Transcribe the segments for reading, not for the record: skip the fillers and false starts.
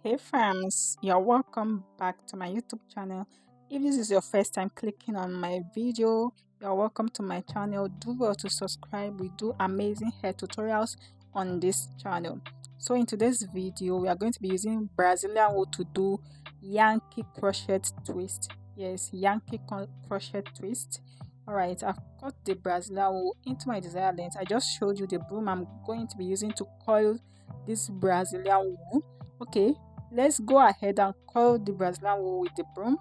Hey fams, you're welcome back to my YouTube channel. If this is your first time clicking on my video, you're welcome to my channel. Do well to subscribe. We do amazing hair tutorials on this channel. So in today's video, we are going to be using Brazilian wool to do Yankee crochet twist. Yes, Yankee crochet twist. Alright, I've cut the Brazilian wool into my desired length. I just showed you the broom I'm going to be using to coil this Brazilian wool. Okay, let's go ahead and coil the Brazilian wool with the broom.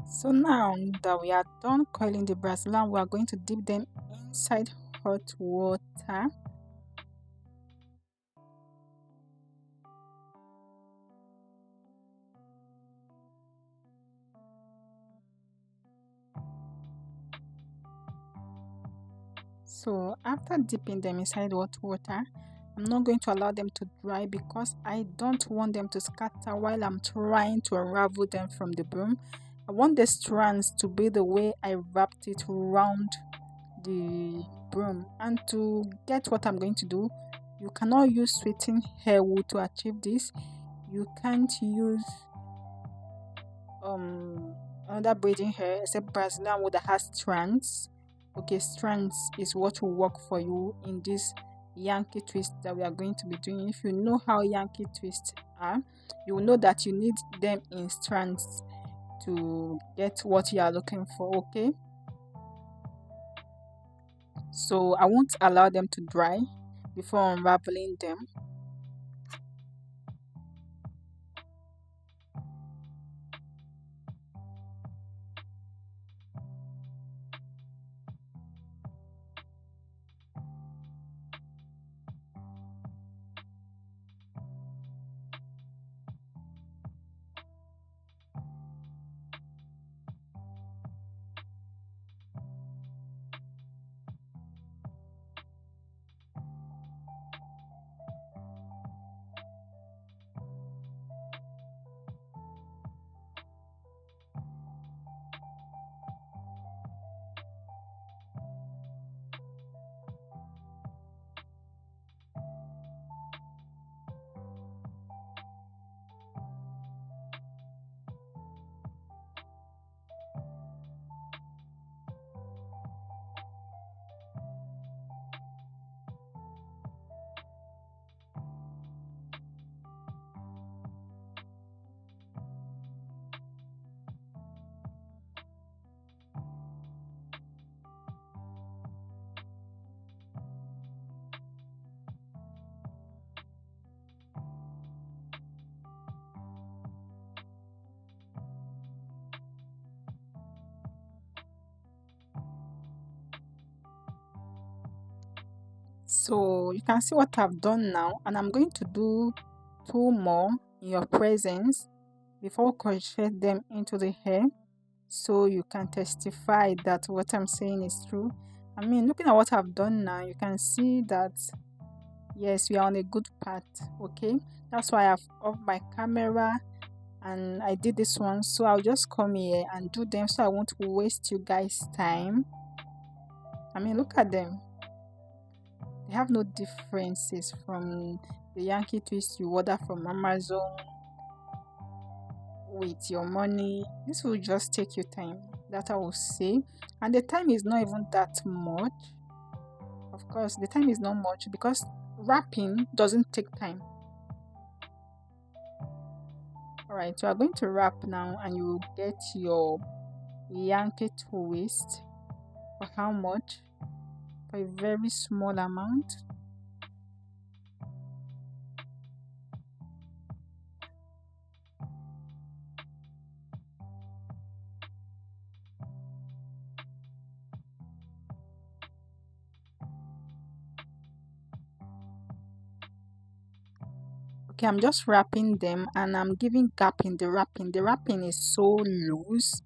So now that we are done coiling the Brazilian, we are going to dip them inside hot water. So after dipping them inside hot water, I'm not going to allow them to dry because I don't want them to scatter while I'm trying to unravel them from the broom. I want the strands to be the way I wrapped it around the broom. And to get what I'm going to do, you cannot use sweetened hair wool to achieve this. You can't use another braiding hair except Brazilian wool that has strands. Okay, strands is what will work for you in this Yankee twist that we are going to be doing. If you know how Yankee twists are, you will know that you need them in strands to get what you are looking for. Okay, so I won't allow them to dry before unraveling them. So you can see what I've done now, and I'm going to do two more in your presence before crochet them into the hair, so you can testify that what I'm saying is true. I mean, looking at what I've done now, you can see that yes, we are on a good path. Okay, that's why I've off my camera and I did this one, so I'll just come here and do them so I won't waste you guys time. I mean, look at them. They have no differences from the Yankee twist you order from Amazon with your money. This will just take you time, that I will say. And the time is not even that much. Of course, the time is not much because wrapping doesn't take time. Alright, so I'm going to wrap now and you will get your Yankee twist. For how much? For a very small amount. Okay, I'm just wrapping them and I'm giving gap in the wrapping. The wrapping is so loose.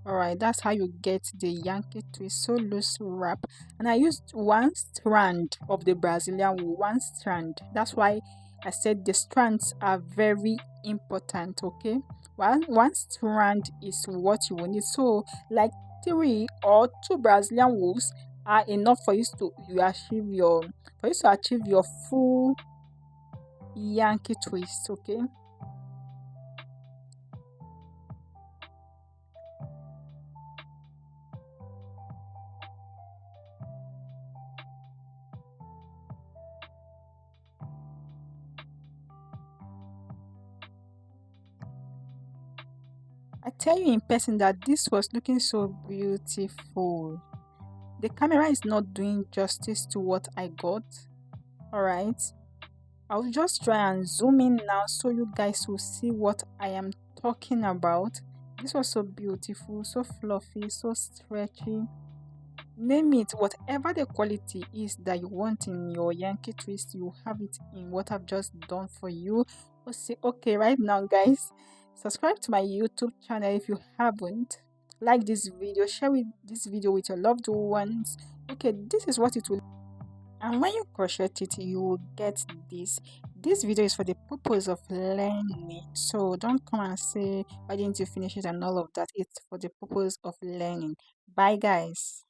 Alright, that's how you get the Yankee twist, so loose wrap. And I used one strand of the Brazilian wool, one strand. That's why I said the strands are very important. Okay, one strand is what you will need. So like 3 or 2 Brazilian wools are enough for you to achieve your full Yankee twist. Okay, I tell you in person that this was looking so beautiful. The camera is not doing justice to what I got. Alright, I'll just try and zoom in now so you guys will see what I am talking about. This was so beautiful, so fluffy, so stretchy. Name it, whatever the quality is that you want in your Yankee twist, you have it in what I've just done for you. Okay, right now guys, subscribe to my YouTube channel if you haven't. Like this video, share this video with your loved ones. Okay, this is what it will, and when you crochet it you will get this video is for the purpose of learning, so don't come and say why didn't you finish it and all of that. It's for the purpose of learning. Bye guys.